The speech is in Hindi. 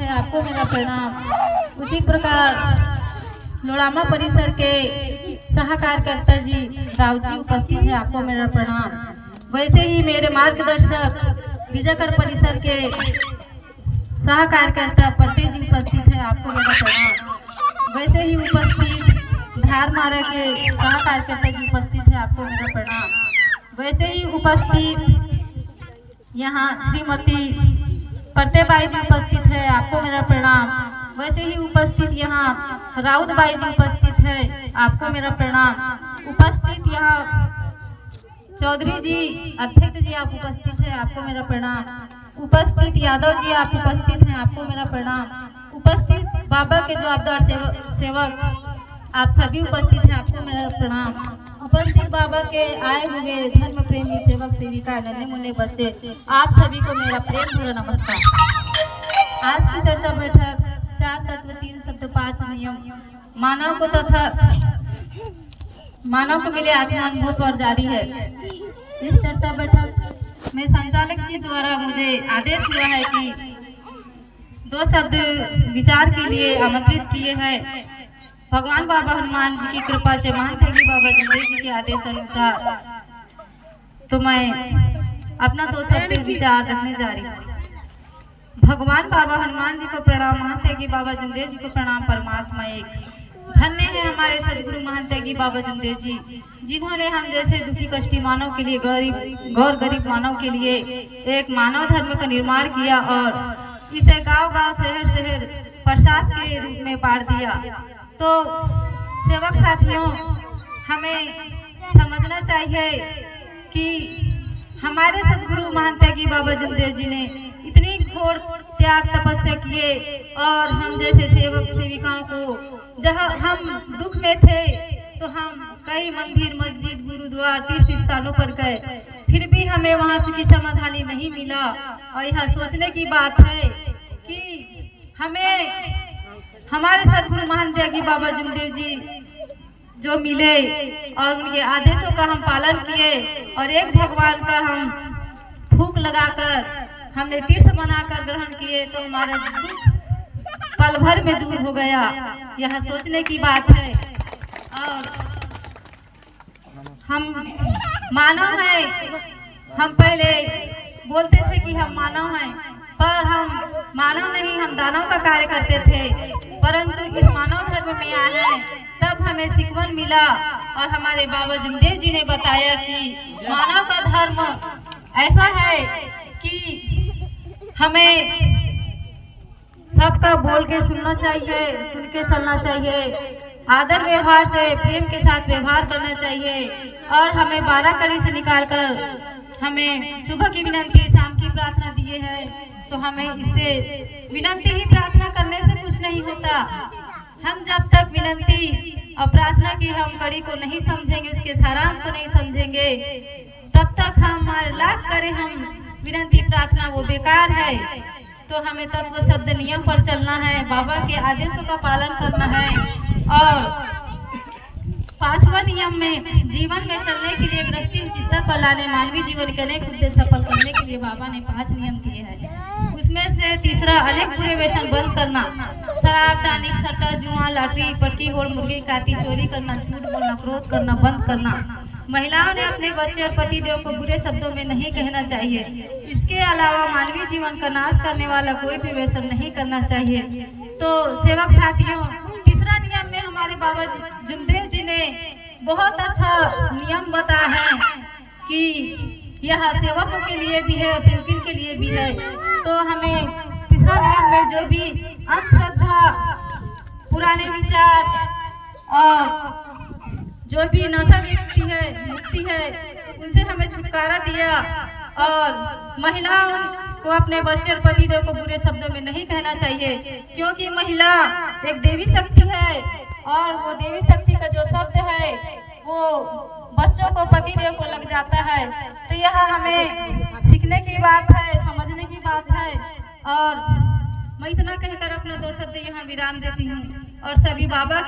है, आपको मेरा प्रणाम। उसी प्रकार लोड़ामा परिसर के सह कार्यकर्ता जी राउत जी उपस्थित है, आपको मेरा प्रणाम। वैसे ही मेरे मार्गदर्शक विजयगढ़ परिसर के सह कार्यकर्ता प्रतीक जी उपस्थित है, आपको मेरा प्रणाम। वैसे ही उपस्थित धारमारा के सह कार्यकर्ता जी उपस्थित है, आपको मेरा प्रणाम। वैसे ही उपस्थित यहाँ श्रीमती परतेबाई जी उपस्थित है, आपको मेरा प्रणाम। वैसे ही उपस्थित यहाँ राउत बाई जी उपस्थित है, आपको मेरा प्रणाम। उपस्थित यहाँ चौधरी जी अध्यक्ष जी आप उपस्थित है, आपको मेरा प्रणाम। उपस्थित यादव जी आप उपस्थित हैं, आपको मेरा प्रणाम। उपस्थित बाबा के जवाबदार सेवक आप सभी उपस्थित हैं, आपको मेरा प्रणाम। उपस्थित बाबा के आए हुए धर्म प्रेमी सेवक सेविका नन्हे मुन्ने बच्चे आप सभी को मेरा प्रेम भरा नमस्कार। आज की चर्चा बैठक 4 तत्व 3 शब्द 5 नियम मानव को मिले आत्मानुभव पर जारी है। इस चर्चा बैठक में संचालक जी द्वारा मुझे आदेश हुआ है कि 2 शब्द विचार के लिए आमंत्रित किए हैं। भगवान बाबा हनुमान जी की कृपा से मानते हैं कि बाबा जमदेव जी के आदेश अनुसार तो मैं अपना 2 शब्द विचार रखने जा रही हूँ। भगवान बाबा हनुमान जी को प्रणाम, मानते हैं कि बाबा जमदेव जी को प्रणाम। परमात्मा एक धन्य है हमारे सदगुरु महंत की बाबा जमदेव जी, जिन्होंने हम जैसे दुखी कष्टी मानव के लिए गरीब मानव के लिए एक मानव धर्म का निर्माण किया और इसे गांव-गांव शहर प्रसाद के रूप में बांट दिया। तो सेवक साथियों, हमें समझना चाहिए कि हमारे सदगुरु महंत की बाबा जमदेव जी ने इतनी घोर त्याग तपस्या किए और हम जैसे सेवक सेविकाओं को जहाँ हम दुख में थे तो हम कई मंदिर मस्जिद गुरुद्वार तीर्थ स्थानों पर गए, फिर भी हमें वहाँ सुखी समाधानी नहीं मिला। और यह सोचने की बात है कि हमें हमारे सदगुरु महंत की बाबा जमदेव जी जो मिले और उनके आदेशों का हम पालन किए और एक भगवान का हम फूंक लगाकर हमने तीर्थ बनाकर ग्रहण किए तो हमारा दुख पल भर में दूर हो गया। यह सोचने की बात है। और हम मानव हैं, हम पहले बोलते थे कि हम मानव हैं, पर हम मानव नहीं, हम दानव का कार्य करते थे। परंतु इस मानव धर्म में आए हैं तब हमें सिखवन मिला और हमारे बाबा जमदेव जी ने बताया कि मानव का धर्म ऐसा है कि हमें सबका बोल के सुनना चाहिए, सुन के चलना चाहिए, आदर व्यवहार से प्रेम के साथ व्यवहार करना चाहिए और हमें 12 कड़ी से निकालकर हमें सुबह की विनंती शाम की प्रार्थना दिए हैं। तो हमें इससे विनंती ही प्रार्थना करने से कुछ नहीं होता। हम जब तक विनंती और प्रार्थना की हम कड़ी को नहीं समझेंगे, उसके सारांश को नहीं समझेंगे, तब तक हमारे लाख करें हम विनंती प्रार्थना वो बेकार है। तो हमें तत्व शब्द नियम पर चलना है, बाबा के आदेशों का पालन करना है और 5वां नियम में जीवन में चलने के लिए गृहस्थी उच्च स्तर पर लाने मानवीय जीवन के अनेक उद्देश्य सफल करने के लिए बाबा ने 5 नियम दिए हैं। उसमें से तीसरा अनेक बुरे व्यसन बंद करना, शराब टानिक सट्टा जुआ लॉटरी पटकी होड़ मुर्गी काती चोरी करना, झूठ बोलना, क्रोध करना बंद करना। महिलाओं ने अपने बच्चे और पति देव को बुरे शब्दों में नहीं कहना चाहिए। इसके अलावा मानवीय जीवन का नाश करने वाला कोई भी व्यसन नहीं करना चाहिए। तो सेवक साथियों, तीसरा नियम में हमारे बाबा जमदेव जी ने बहुत अच्छा नियम बताया है कि यह सेवकों के लिए भी है और सेवकिन के लिए भी है। तो हमें तीसरा नियम में जो भी अंधश्रद्धा, पुराने विचार और जो भी नशा मुक्ति है उनसे हमें छुटकारा दिया और महिलाओं को अपने बच्चे और पति देव को बुरे शब्दों में नहीं कहना चाहिए, क्योंकि महिला एक देवी शक्ति है और वो देवी शक्ति का जो शब्द है वो बच्चों को पति देव को लग जाता है। तो यह हमें सीखने की बात है, समझने की बात है। और मैं इतना कहकर अपना 2 शब्द यहाँ विराम देती हूँ और सभी बाबा के